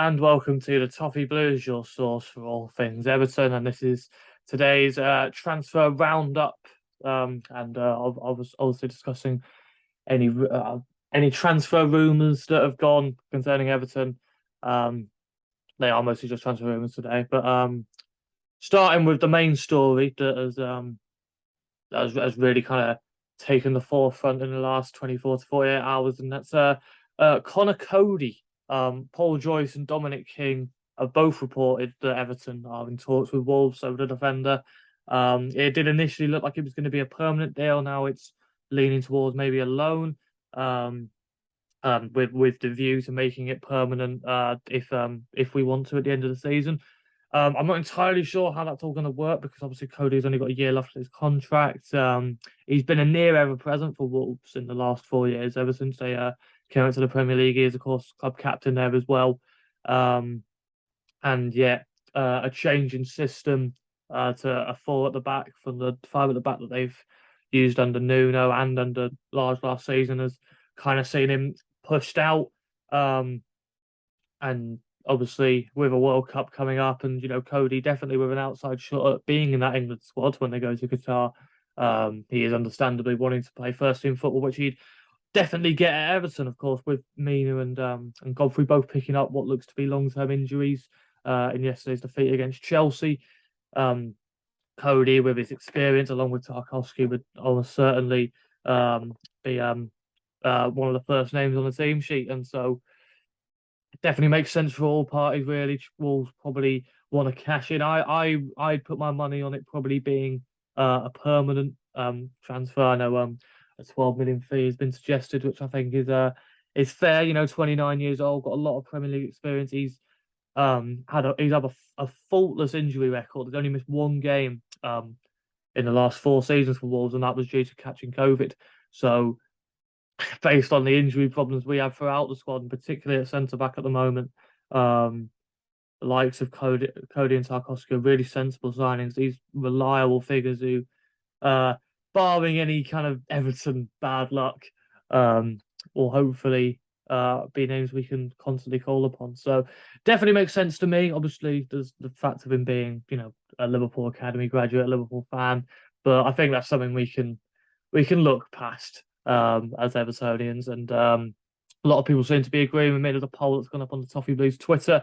and welcome to the Toffee Blues, your source for all things Everton. And this is today's transfer roundup. I was also discussing any transfer rumours that have gone concerning Everton. Um, they are mostly just transfer rumours today, but starting with the main story that has really kind of taken the forefront in the last 24 to 48 hours, and that's CONOR COADY. Paul Joyce and Dominic King have both reported that Everton are in talks with Wolves over the defender. It did initially look like it was going to be a permanent deal. Now it's leaning towards maybe a loan, with the view to making it permanent if we want to at the end of the season. I'm not entirely sure how that's all going to work because obviously Cody's only got a year left of his contract. He's been a near ever present for Wolves in the last 4 years, ever since they came out to the Premier League. He is, of course, club captain there as well. And yeah, a change in system to a four at the back from the five at the back that they've used under Nuno and under Lars last season has kind of seen him pushed out. And obviously with a World Cup coming up, and Coady definitely with an outside shot at being in that England squad when they go to Qatar. He is understandably wanting to play first team football, which he'd definitely get at Everton, of course, with Mina and Godfrey both picking up what looks to be long-term injuries in yesterday's defeat against Chelsea. Coady, with his experience, along with Tarkowski, would almost certainly be one of the first names on the team sheet, and so it definitely makes sense for all parties. Really, Wolves probably want to cash in. I'd put my money on it probably being a permanent transfer. I know a 12 million fee has been suggested, which I think is fair. 29 years old, got a lot of Premier League experience. He's had a faultless injury record. He's only missed one game in the last 4 seasons for Wolves, and that was due to catching COVID. So, based on the injury problems we have throughout the squad, and particularly at centre back at the moment, the likes of Coady and Tarkowski are really sensible signings. These reliable figures who, barring any kind of Everton bad luck, will hopefully be names we can constantly call upon. So definitely makes sense to me. Obviously, there's the fact of him being, a Liverpool Academy graduate, a Liverpool fan, but I think that's something we can look past as Evertonians. And a lot of people seem to be agreeing with me. There's a poll that's gone up on the Toffee Blues Twitter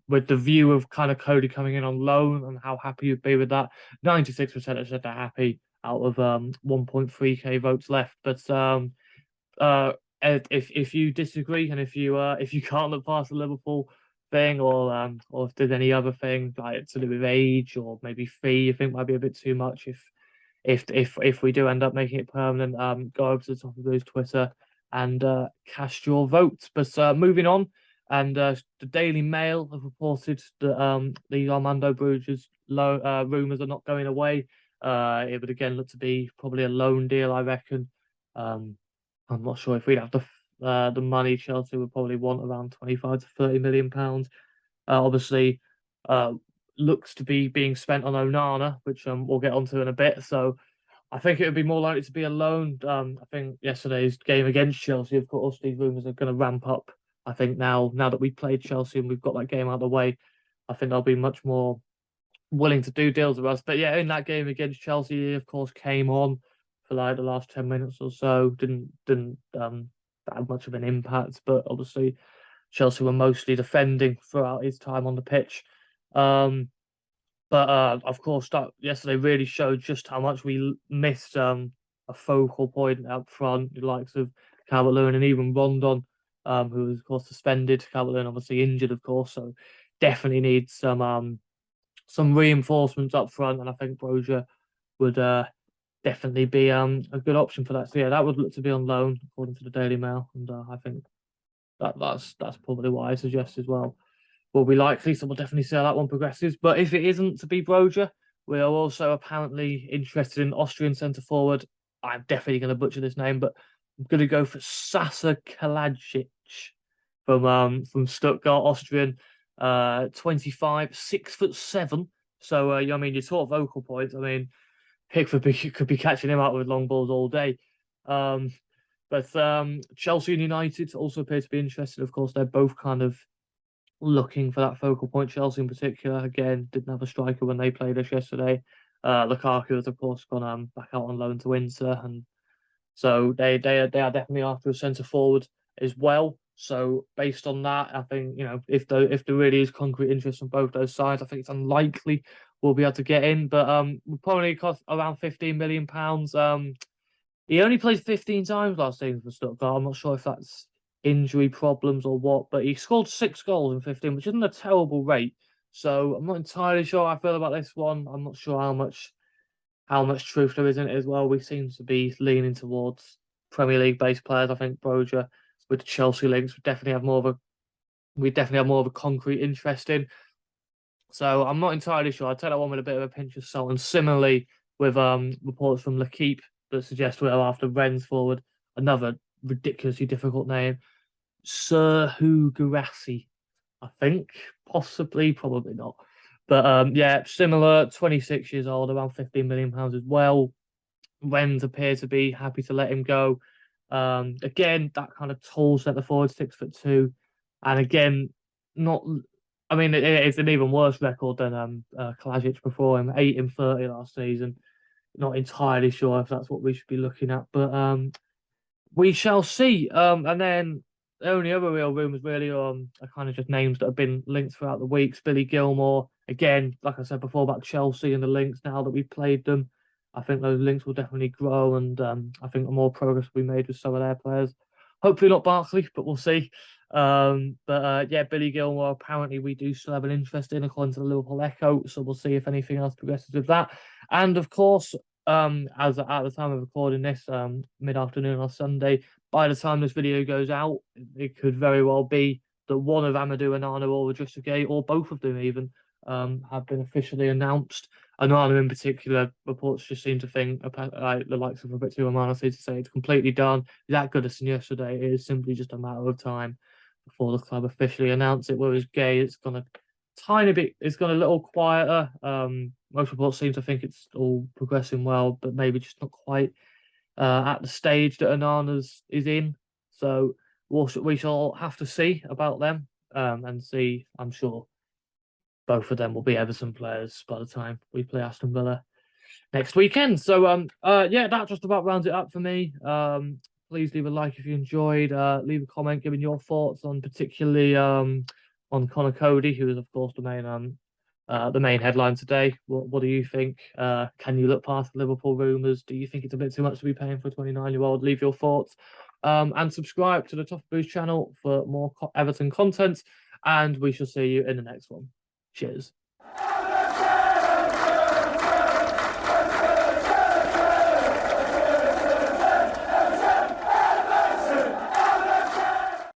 with the view of kind of Coady coming in on loan and how happy you'd be with that. 96% have said they're happy out of 1.3k votes left. But if you disagree, and if you can't look past the Liverpool thing, or if there's any other thing like to do with age or maybe fee you think might be a bit too much, if we do end up making it permanent, go over to the Top of Blues Twitter and cast your vote. But moving on, and the Daily Mail have reported that the Armando Broja's rumours are not going away. It would again look to be probably a loan deal, I reckon. I'm not sure if we'd have the money. Chelsea would probably want around 25 to 30 million pounds. Obviously, looks to be being spent on Onana, which we'll get onto in a bit. So I think it would be more likely to be a loan. I think yesterday's game against Chelsea, of course, these rumours are going to ramp up. I think now that we've played Chelsea and we've got that game out of the way, I think they'll be much more willing to do deals with us. But yeah, in that game against Chelsea, he of course came on for like the last 10 minutes or so. Didn't have much of an impact, but obviously Chelsea were mostly defending throughout his time on the pitch. But of course, that yesterday really showed just how much we missed a focal point up front, the likes of Calvert-Lewin and even Rondon, who was of course suspended. Calvert-Lewin obviously injured, of course, so definitely needs some reinforcements up front, and I think Broja would definitely be a good option for that. So yeah, that would look to be on loan according to the Daily Mail, and I think that's probably what I suggest as well. Will be likely, so we'll definitely see how that one progresses. But if it isn't to be Broja, we are also apparently interested in Austrian centre forward. I'm definitely going to butcher this name, but I'm going to go for Sasa Kalajic from Stuttgart, Austrian, 25, 6'7". So I mean, you talk vocal points. I mean, Pickford could be catching him out with long balls all day. But Chelsea and United also appear to be interested. Of course, they're both kind of looking for that focal point. Chelsea in particular, again, didn't have a striker when they played us yesterday. Lukaku has, of course, gone back out on loan to Inter, and so they are definitely after a centre forward as well. So based on that, I think if there really is concrete interest on both those sides, I think it's unlikely we'll be able to get in. But will probably cost around £15 million. He only played 15 times last season for Stuttgart. I'm not sure if that's injury problems or what, but he scored 6 goals in 15, which isn't a terrible rate. So I'm not entirely sure how I feel about this one. I'm not sure how much truth there is in it as well. We seem to be leaning towards Premier League based players. I think Broja with the Chelsea links would definitely have more of a concrete interest in. So I'm not entirely sure. I'd take that one with a bit of a pinch of salt. And similarly with reports from L'Equipe that suggest we're after Rennes forward, another ridiculously difficult name, Serhu Guirassy, I think. Possibly, probably not. But yeah, similar, 26 years old, around £15 million as well. Rennes appear to be happy to let him go. Again, that kind of tall centre forward, 6'2", and again, not. I mean, it's an even worse record than Kalajic before him, 8 in 30 last season. Not entirely sure if that's what we should be looking at, but we shall see. And then the only other real rumours really are kind of just names that have been linked throughout the weeks. Billy Gilmore, again, like I said before about Chelsea and the links, now that we've played them, I think those links will definitely grow, and I think more progress will be made with some of their players. Hopefully not Barkley, but we'll see. But yeah, Billy Gilmore, apparently we do still have an interest in, according to the Liverpool Echo, so we'll see if anything else progresses with that. And of course, as at the time of recording this, mid-afternoon on Sunday, by the time this video goes out, it could very well be that one of Amadou Onana or Idrissa Gueye, or both of them even, have been officially announced. Onana in particular, reports just seem to think, like the likes of Fabrizio Romano seem to say it's completely done. He's that good as yesterday. It is simply just a matter of time before the club officially announce it. Whereas Gueye, it's gone a little quieter. Most reports seem to think it's all progressing well, but maybe just not quite at the stage that Onana's is in. So we shall have to see about them, and see. I'm sure both of them will be Everton players by the time we play Aston Villa next weekend. So yeah, that just about rounds it up for me. Please leave a like if you enjoyed. Leave a comment giving your thoughts on particularly on CONOR COADY, who is of course the main headline today. What do you think? Can you look past the Liverpool rumours? Do you think it's a bit too much to be paying for a 29-year-old? Leave your thoughts. And subscribe to the Toffee channel for more Everton content. And we shall see you in the next one. Cheers.